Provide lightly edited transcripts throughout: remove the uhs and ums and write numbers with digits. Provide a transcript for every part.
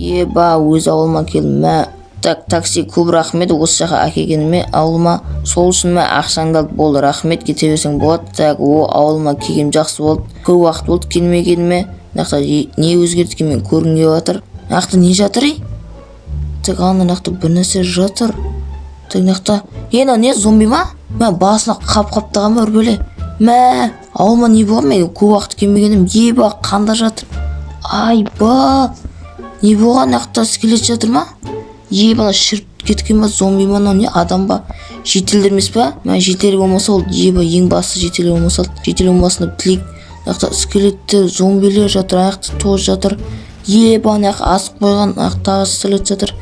Еба, өз ауылыма келдім. Мә, такси көп рахмет осы жаққа әкелгеніме ауылыма. Сол үшін мә ақшаңды алып болды. Рахмет, кете берсең болады. Ауылыма келгенім жақсы болды. Көп уақыт болды келмегеніме. Нақта не өзгерді мен көргім келіп жатыр. Нақта не жатыр ей? Ана нақта бір нәрсе жатыр. Нақта не зомби ма? Мә басына қап-қаптаған ба үрбеле. Мә ауылыма не болған? Мен көп уақыт келмегенім. Еба, қанда жатыр. Айба, не болған? Нақта скелет жатыр ма? Ебана шіріп кеткен ба, зомби ма, не адам ба? Жетелдер емес па? Мә жетелі болмаса ол, еба, ең басты жетелі болмаса, жетелі болмасына тілейік. Нақта скелеттер, зомбилер жатыр, аяқты тоз жатыр. Еба, нақта асып қойған, нақта скелет жатыр.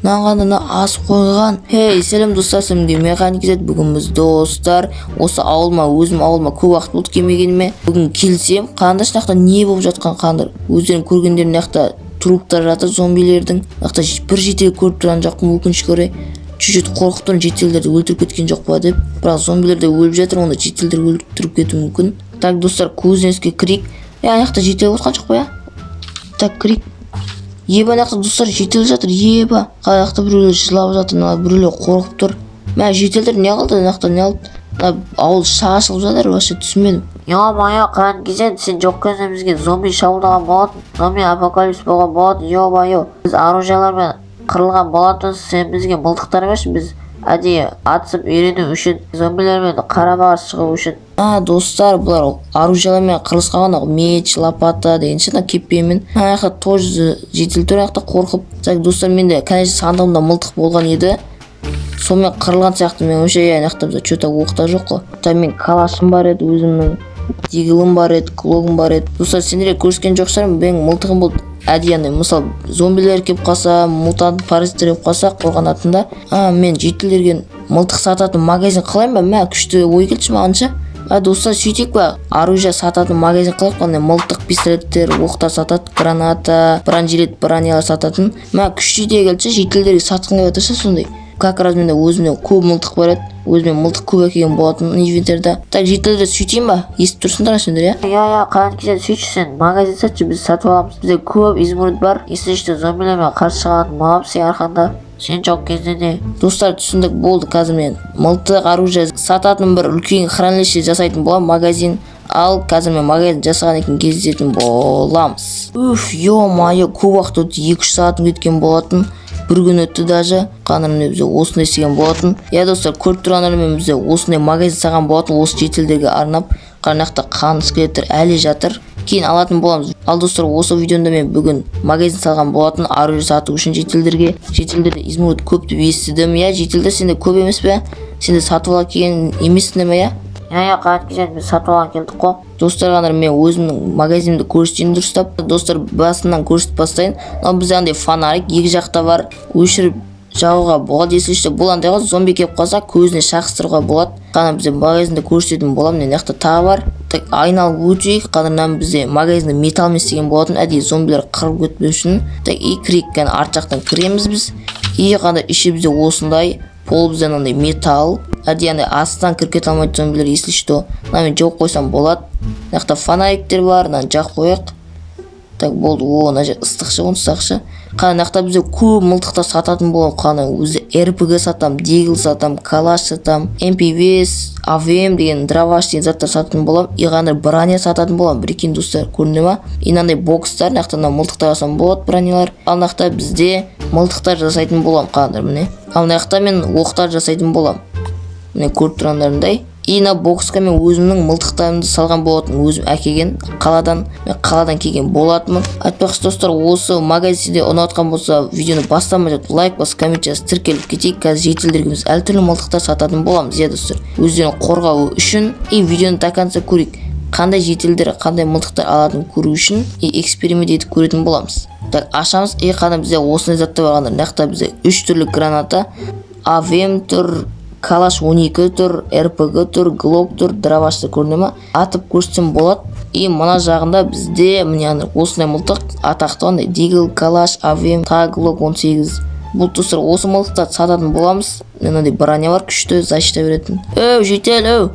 Нағаны асып қойған. Хей, сәлем достар, сәлемге механик зет. Бүгін біз достар, осы ауылыма, өзім ауылыма көп уақыт болды келмегеніме. Бүгін келсем, қандаш нақта не болып жатқан қандар. Өздерін көргендер нақта труптар жатыр зомбилердің. Нақта бір жетел көріп тұрған жоқпын, өкінішке орай. Чуть-чуть қорқып тұрмын, жетелдерді өлтіріп кеткен жоқ па деп. Бірақ зомбилер де өліп жатыр, онда жетелдер өлтіріп кетуі мүмкін. Так, достар, көзінеске кірейік. Аяқта жетел отқан жоқ па, я? Так, кірейік. Еба, аяқта достар жетел жатыр, еба. Аяқта біреулер жылап жатыр, біреулер қорқып тұр. Мә жетелдер не қылды, аяқта не алды? Ауыл шашылып жатыр, вообще түсінбедім. Йо-майо, қан кезен, сен жоқ кезімізге зомби шабуылдаған болатын, зомби апокалипс болған болатын, йо-майо. Біз оружиялармен қырылған болатынбыз, сен бізге мылтықтар берші, біз әдейі атысып үйрену үшін, зомбилермен қарама шығу үшін. Достар, бұлар оружиялармен қырылысқан, меч, лопата деген шына кеппеймін. Аяқта тоже жетел тұр, аяқта қорқып. Так, достар, менде конечно сандығымда мылтық болған еді. Сонымен қырылған сияқты, мен өше аяқта бізде что-то оқта жоқ қой. Мен калашым бар еді, өзімнің дигілім бар еді, клогым бар еді. Достар, сендерге көрсеткен жоқ шығармын, менің мылтығым болды. Әдейі, мысалы, зомбилер кеп қалса, мутант паразиттер кеп қалса, қорғанатында. Мен жетілдерген мылтық сататын магазин қалайын ба? Мә күшті ой келші мағанша. Достар, сөйтек ба? Оружие сататын магазин қалайық қандай? Мылтық, пистолеттер, оқтар сататын, граната, бронежилет, бронялар сататын. Мә күшті де келші, жетілдерге сатқын келіп отырса сондай. Как раз менде өзімнен көп мылтық бар еді. Өзімен мылтық көп әкелген болатын инвентарьда. Так, жетілдерді сөйтейін ба? Естіп тұрсыңдар сендер, я? Я, қан кезен сөйтші, сен магазин сатшы, біз сатып аламыз. Бізде көп изумруд бар. Есінші зомбилермен қарсы шығатын боламыз сен арқанда. Сен жоқ кезде де. Достар, түсіндік болды, қазір мен мылтық, оружие сататын бір үлкен хранилище жасайтын болам, магазин. Ал қазір мен магазин жасаған екен кездесетін боламыз. Йо-майо, көп уақыт өтті, 2-3 сағатым кеткен болатын. Бір күн өтті даже, қанырымне бізде осындай істеген болатын. Достар, көріп тұрғандармен бізде осындай магазин саған болатын, осы жетелдерге арнап. Қарнақта қан скелеттер әлі жатыр. Кейін алатын боламыз. Ал достар, осы видеода мен бүгін магазин салған болатын, оружие сату үшін жетелдерге. Жетелдерде изумруд көп деп естідім. Жетелдер сенде көп емес пе? Сенде сатып ала келген емессің бе, Я, қан кезен, біз сатып алған келдік қой. Достар, мен өзімнің магазинімді көрсетейін дұрыстап. Достар, басынан көрсетіп бастайын. Бізде андай фонарик екі жақта бар. Өшіріп жағуға болады. Есілішті бұл андай ғой, зомби кеп қалса көзіне шақыстыруға болады. Қана бізде магазинді көрсететін болам. Яқта тағы бар. Так, айналып өтейік. Қадырнан бізде магазинді металмен істеген болатын. Әдейі зомбилер қырып өтпеу үшін. Так, крик арт жақтан кіреміз біз. Қандай іші бізде осындай. Пол бізден андай металл. Әдейі астынан кіріп кете алмайды зомбилер, если что. Мен жоқ қойсам болады. Яқта фонариктер бар, жақ қояқ. Так, болды. Мына жер ыстықшы, онсақшы. Яқта бізде көп мылтықтар сататын болам. Өзі РПГ сатам, дигл сатам, калаш сатам, MP5, АВМ деген, драваш деген заттар сататын болам. Броня сататын болам. Бірекен достар, көрінді ма? Инандай бокстар, мылтықтар жасам болады, бронялар. Ал бізде мылтықтар жасайтын болам, міне. Ал мен оқтар жасайтын болам. Міне көріп тұрғандарындай. Боксқа мен өзімнің мылтықтарымды салған болатын, өзім әкелген қаладан, мен қаладан келген болатынмын. Айтпақшы достар, осы магазинде ұнатқан болса, видеоны бастамай жатып, лайк бас, коммент жазып тіркеліп кетейік. Қазір жетелдерге біз әртүрлі мылтықтар сататын боламыз, достар. Өздерін қорғау үшін видеоны до конца көрейік. Қандай жетелдер, қандай мылтықтар алатын көру үшін эксперимент етіп көретін боламыз. Так, ашамыз. Қана бізде осындай заттар барғандар. Нақта бізде 3 түрлі граната, АВМ тұр, калаш 12 тұр, РПГ тұр, глок тұр, дравашты көріне ма? Атып көрсетсем болады. Мына жағында бізде осындай мылтық атақты, дигл, калаш, АВМ, тағы глок 18. Бұл достар, осы мылтықтарды сататын боламыз. Броня бар, күшті защита беретін. Жетел,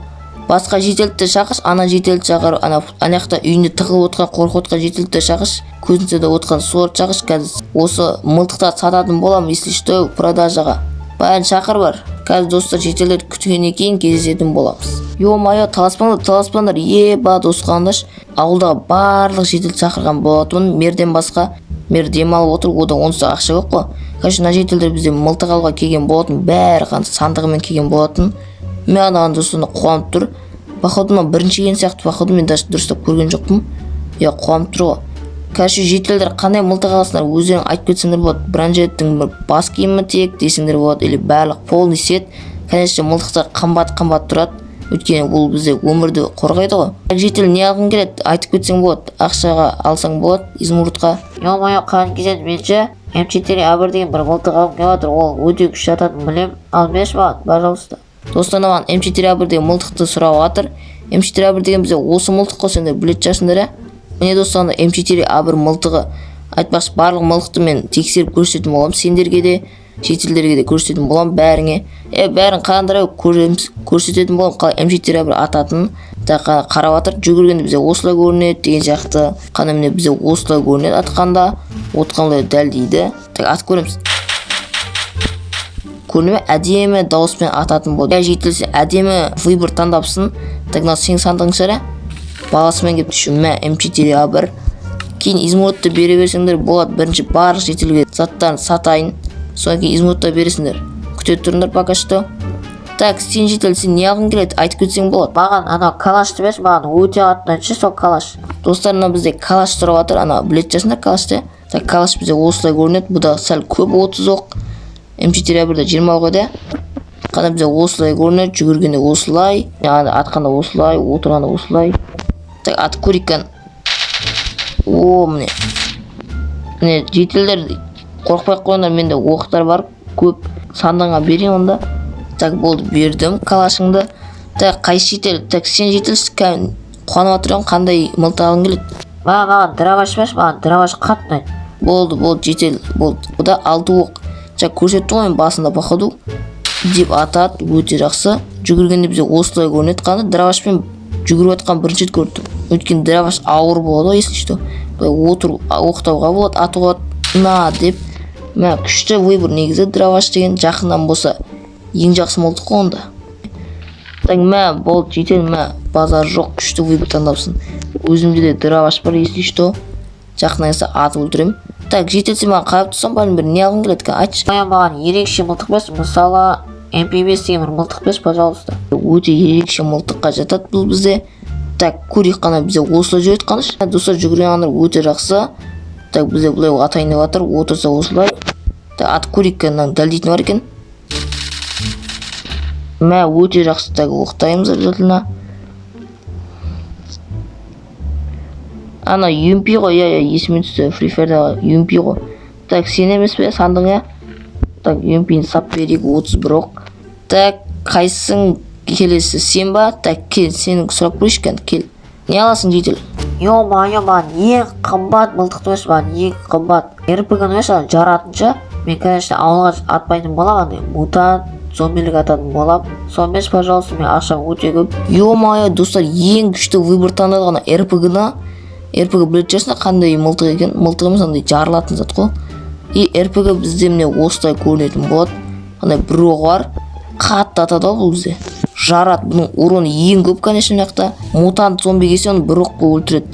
басқа жителді шақырш, ана жителді шақыр, ана жақта үйінде тығылып отқан қорқып отқан жителді шақырш, көзінсе отқан соларды шақырш. Қазір осы мылтықтарды сататын болам, если что, продажаға. Бәрін шақыр бар. Қазір достар жителдерді күткеннен кейін кездесетін боламыз. Ё-моё, таласпаңдар, еба дос қандаш. Ауылдағы барлық жителді шақырған болатынмын. Мерден басқа, мер демалып отыр, одан онсыз ақша жоқ қой. Қазір мына жителдер бізде мылтық алуға келген болатын, бәрі сандығымен келген болатын. Мен анаған достарына қуанып тұр. Походу мына бірінші келген сияқты, походу мен даже дұрыстап көрген жоқпын. Я қуанып тұр ғой. Қазір жителдер қандай мылтық аласыңдар, өздерің айтып кетсеңдер болады. Бронжеттің бір бас киімі тек десеңдер болады, или барлық полный сет. Конечно, мылтықтар қымбат тұрады. Өйткені ол бізде өмірді қорғайды ғой. Житель не алғың келеді, айтып кетсең болады. Ақшаға алсаң болады, изумрудқа. Ё-моё, қан кезен менше М4А1 деген бір мылтық алғым келіп жатыр. Ол өте күшті жататынын білем. Ал берші маған, пожалуйста. Достар, маған М4А1 деген мылтықты сұрап жатыр. М4А1 деген бізде осы мылтық қой, сендер білетін шығарсыңдар. Міне достар, М4А1 мылтығы. Айтпақшы, барлық мылтықты мен тексеріп көрсететін боламын. Сендерге де, жителдерге де көрсететін боламын, бәріңе. Бәрін қандыра көрсететін боламын, қалай М4А1 ататынын. Қарап жатыр, жүгіргенде бізде осылай көрінеді деген сияқты. Қандай міне бізде осылай көрінеді атқанда, отқанлай дәлдейді. Ат көреміз. Көрінеме әдемі дауыспен ататын болды. Жителсен әдемі выбор таңдапсын. Мына сен сандығың шара. Бағасымен кеп түші, М4А1. Кейін изумрудты бере берсеңдер болады. Бірінші барлық жителге заттарын сатайын. Содан кейін изумрудты бересіңдер. Күтет тұрыңдар пока что. Сен житель, сен не алғың келеді, айтып кетсең болады. Маған ана калашты берші, маған өте қатынайыншы сол калаш. Достарына бізде калаш тұрып жатыр, ана білет жасында калашты. Калаш бізде осылай көрінеді, бұда сәл көп 30 оқ. М4А1-де 20 оқ еді. Қана бізде осылай көрінеді, жүгіргенде осылай, атқанда осылай, отырғанда осылай. Ат көрейік. Міне жителдер қорқпай қойыңдар, менде оқтар бар, көп. Сандыңа берейін онда. Болды, бердім калашыңды. Қайсы жител? Сен жителсіз қуанып отырған, қандай мылтық алғың келеді? Маған драваш берші, маған драваш қатынайды. Болды, жител, болды. Бұда 6 оқ. Көрсетті ғой мен басында, походу деп атады, өте жақсы. Жүгіргенде бізде осылай көрінеді. Қанды дравашпен жүгіріп атқан бірінші рет көрдім. Өйткені драваш ауыр болады, если что. Отыр оқтауға болады, атуға деп. Күшті выбор негізі, драваш деген жақыннан болса ең жақсы мылтық қой онда. Болды жител, базар жоқ, күшті выбор таңдапсың. Өзімде де драваш бар, если что. Жақыннан есе атып өлтірем. Жител, сен маған қарап тұрсам, бір не алғың келеді, айтшы. Маған ерекше мылтық берші, мысалы MP5 деген бір мылтық берші, пожалуйста. Өте ерекше мылтыққа жатады бұл бізде. Көрейік қана бізде осылай жүреді қаныш. Достар, жүгірген аңдар өте жақсы. Бізде бұлай атайын деп жатыр, отырса осылай. Ат көрейік, дәлдейтін бар екен. Өте жақсы, оқтаймыз обязательно. Ана UMP ғой, есімен түсті, Free Fire'дағы UMP ғой. Сен емес бе, сандың UMP-ні сап берейік, 31 оқ. Қайсың келесі, сен ба? Кел, сенің сұрап көрейшкен, кел. Не аласың, жител? Ё-моё, маған ең қымбат мылтықты берші, маған ең қымбат. РПГ-ні берші, жаратынша. Мен, конечно, ауылға атпайтын болам, мутант, зомбилік ататын болам. Соны берші, пожалуйста, мен ақшам өте көп. Ё-моё, достар, ең күшті выбор таңдадығына РПГ-на. РПГ білет жасында қандай мылтық екен, мылтығымыз андай жарылатын зат қой. РПГ бізде міне осылай көрінетін болады. Андай бір оқ бар, қатты атады бұл бізде. Жарат, бұның уроны ең көп, конечно, мынақта. Мутант зомби келсе оны бір оққа өлтіреді.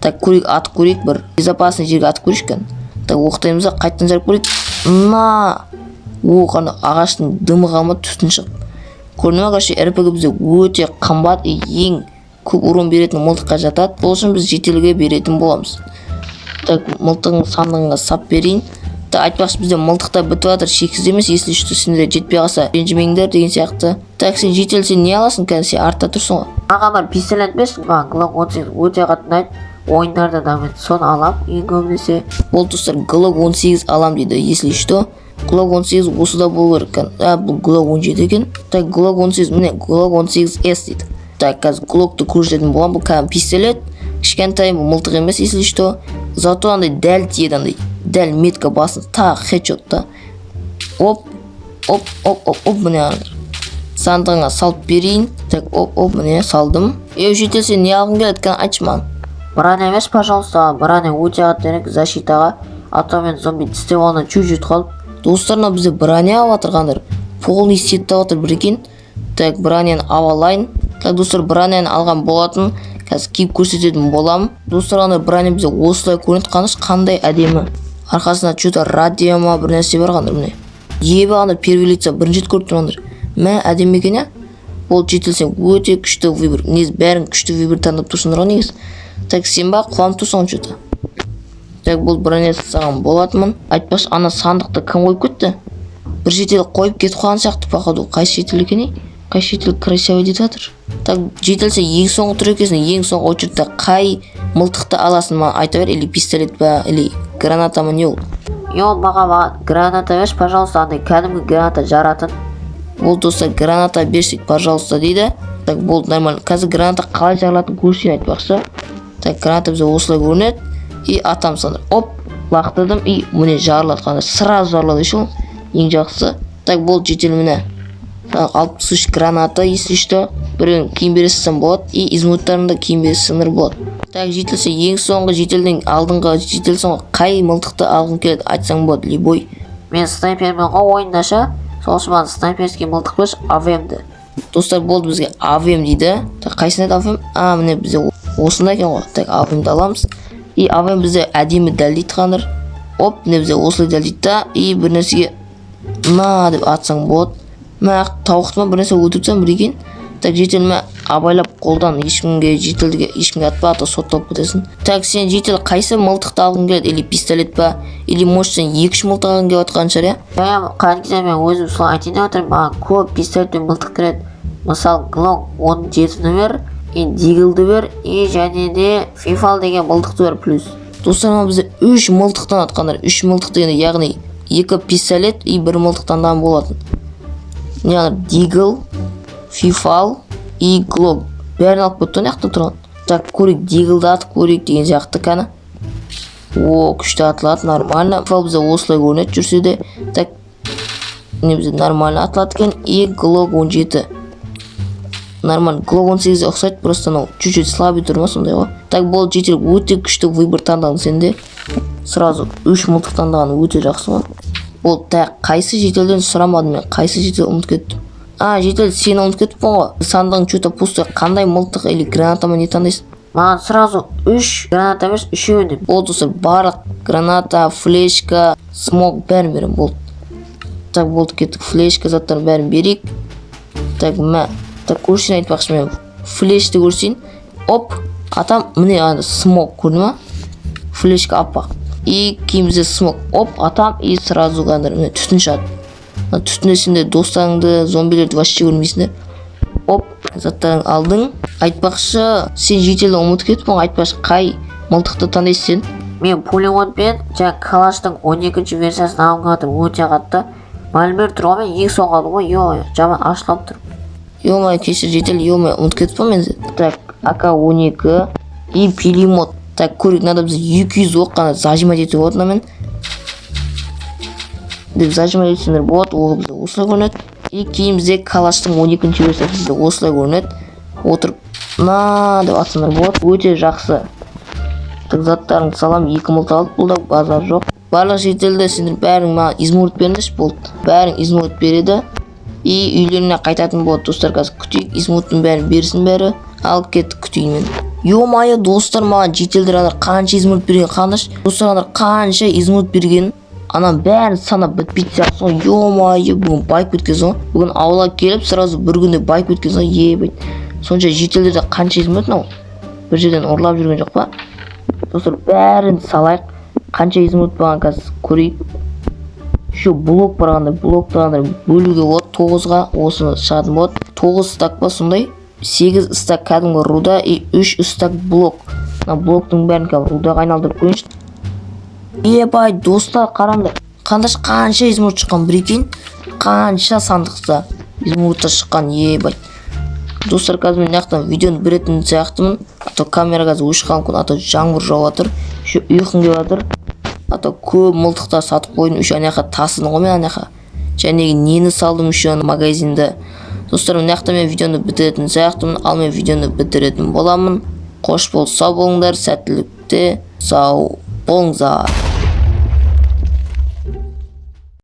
Көрейік, атып көрейік, бір безопасный жерге атып көрейіккен. Оқтаймыз, қайттан жарып көрейік. Қана ағаштың дымы қалмады, түтін шығып. Көрінеме қаршы, РПГ бізде өте қымбат, ең көп урон беретін мылтыққа жатады. Бұл үшін біз жителге беретін боламыз. Мылтығың сандығыңа сап берейін. Айтпақшы, бізде мылтықта бітіп жатыр, шексіз емес, если что сендер жетпей қалса ренжімеңдер деген сияқты. Сен жител, сен не аласың, сен артта тұрсың ғой. Маған бар пистолет берші, маған Glock 18 өте қатынайды. Ойындарда да мен соны алам, ең көбінесе. Бұл достар, Glock 18 алам дейді, если что. Glock 18 осыда болу керек. Бұл Glock 17 екен. Glock 18, міне Glock 18S дейді. Қазір Glock'ты көрсететін болам, бұл кәдімгі пистолет. Кішкентай, бұл мылтық емес, если что. Зато андай дәл тиеді, андай дәл метка басын, хедшот та. Оп, міне аңдар. сандығыңа салып берейін. Так, оп, міне салдым. Житель, сен не алғың келеді екен, айтшы маған. Броня емес, пожалуйста, броня өте қатты керек защитаға. А то мен зомби тістеп алғанда чуть-чуть қалып. Достар, мына бізде броня алып жатырғандар. Полный сетті алып жатыр бір екен. Так, броняны алып алайын. Так, достар, броняны алған болатын. Қазір киіп көрсететін боламын. Достар, ана броня бізде осылай көрінеді, қандай әдемі. Арқасында что-то радио ма бір нәрсе бар қандар міне. Ебі ана первый лица бірінші рет көріп тұрғандар. Мә әдемі екен я. Ол жетілсең өте күшті выбор. Негіз бәрін күшті выбор таңдап тұрсыңдар ғой негіз. Так, сен ба құланып тұрсың что-то. Так, бұл бронясы саған болатынмын. Айтпашы, ана сандықты кім қойып кетті? Бір жетел қойып кетіп қалған сияқты походу. Қайсы жетел екен? Қайсы жетел красивый деп жатыр. Так, жетелсе ең соңғы тұр екенсің. Ең соңғы очередьте қай мылтықты аласың маған айта бер, или пистолет па, или граната ма не ол? Маған граната берші, пожалуйста, андай кәдімгі граната жаратын. Бұл достар, граната берсек, пожалуйста дейді. Так, болды нормально. Қазір граната қалай жарылатынын көрсетейін айтпақшы. Так, граната бізде осылай көрінеді. И атам сандар. Оп, лақтырдым и міне жарылады қандай. Сразу жарылады еще. Ең жақсы. Так, болды жетел міне. Алып түсіш граната, если что, бірін киім бересің болады. И измуттарында киім бересіңдер болады. Так, жетілсе ең соңғы жетелдің алдыңғы жетел соңғы қай мылтықты алғың келеді айтсаң болады, любой. Мен снайпермен ғой ойындашы. Сол үшін маған снайперский мылтық берші, АВМ-ді. Достар, болды бізге АВМ дейді. Так, қайсына еді АВМ? Міне бізде осында екен ғой. Так, АВМ-ді аламыз. И АВМ бізде әдемі дәлдейді қандар. Оп, міне бізде осылай дәлдейді да. И бір нәрсеге на деп атсаң болады. Мә тауықтыма бір нәрсе өтірсем бір екен. Так, жетелме абайлап қолдан ешкімге жетелдіге ешкімге атпа, ата сотталып кетесің. Так, сен жетел қайсы мылтықты алғың келеді? Или пистолет па? Или может сен 2-3 мылтық алғың келіп жатқан шығар, я? Қан кезде мен өзім солай айтайын деп отырмын. Маған көп пистолет пен мылтық кереді. Мысалы, Glock 17-ні бер, и Deagle'ды бер, и және де FIFA деген мылтықты бер плюс. Достар, бізде 3 мылтықтан атқандар. 3 мылтық дегенде яғни 2 пистолет и 1 мылтықтан да болатын. Яғни Deagle, FIFA и Glock. Бәрін алып кетті яқты тұрған. Так, көрейік, Deagle'ды атып көрейік деген сияқты кәні. О, күшті атылады, нормально. FIFA бізде осылай көрінеді жүрсе де. Так, не бізде нормально атылады екен. И Glock 17. Нормально. Glock 18-де ұқсайды, просто анау чуть-чуть слабый тұрма сондай ғой. Так, бұл жетел өте күшті выбор таңдағын сенде. Сразу 3 мылтық таңдаған өте жақсы ғой. Ол так, қайсы жетелден сұрамадым мен. Қайсы жетел ұмытып кеттім. Жетел, сен ұмытып кетіппін ғой. Сандығың что-то пустой. Қандай мылтық или гранатама не таңдайсың? Маған сразу 3 граната берші, 3-еуіне. Болды достар, барлық граната, флешка, смок бәрін берем. Болды. Так, болды, кеттік. Флешка заттарын бәрін берейік. Так, так, көрсейін айтпақшы мен. Флешті көрсейін. Оп, атам, міне смок көрді ма? Флешка аппақ. И киімізде смок. Оп, атам, и сразу ғандар. Міне түтін шығады. Түтінесінде достарыңды, зомбилерді вообще көрмейсіңдер. Оп, заттарын алдың. Айтпақшы, сен жетелді ұмытып кетіппін. Айтпақшы, қай мылтықты таңдайсың сен? Мен пулеметпен жаңа калаштың 12-ші версиясын алғым келіп жатыр, өте қатты. Мәлімер тұр ғой, мен ең соңғы алдым ғой. Жаман ашылып тұр. Ё-моё, кешір жетел, ё-моё, ұмытып кетіппін мен сен. Так, АК-12 и пулемет. Так, көрейік, надо біз 200 оққаны зажимать етіп отына мен. Деп зажимать етсіңдер болады, ол бізде осылай көрінеді. И кейін бізде калаштың 12-ші версиясы бізде осылай көрінеді. Отырып, деп атсыңдар болады, өте жақсы. Так, заттарыңды салам, 2 мылтық алып, бұл да базар жоқ. Барлық жетелді сендер бәрің маған измурт беріңдерші болды. Бәрің измурт береді. И үйлеріне қайтатын болады, достар, қазір күтейік, измурттың бәрін берсін бәрі. Алып кеттік, күтейін мен. Ё-моё, достар, маған жетелдер анар қанша измурт берген қандаш. Достар, анар қанша измурт берген. Анан бәрін санап бітпейді сияқты. Ё-моё, бүгін байып кеткенсің. Бүгін аула келіп, сразу бір күнде байып кеткенсің. Ебейт. Сонша жетелдерде қанша измурт мынау? Бір жерден ұрлап жүрген жоқ па? Достар, бәрін салайық. Қанша измурт болған қазір көрейік. Еще блок барғанда, блоктағанда бөлуге болады 9-ға, осыны шығатын болады. 9 стак па сондай? 8 стак кәдімгі руда и 3 стак блок. Блоктың бәрін кәдімгі рудаға айналдырып көрейінші. Ебай, достар, қараңдар. Қандаш қанша измурт шыққан бір екен? Қанша сандықта измуртта шыққан, ебай. Достар, қазір мен яқтан видеоны беретін сияқтымын. Ато камера қазір өшіп қалып күн, ато жаңбыр жауып жатыр. Еще ұйқым келіп жатыр. Ато көп мылтықтар сатып қойдым. Еще анаяқа тасыдым ғой мен анаяқа. Және нені салдым еще магазинді. Достар, мына жақта мен видеоны бітіретін сияқтымын, ал мен видеоны бітіретін боламын. Қош бол, сау болыңдар, сәттілікте сау болыңыздар.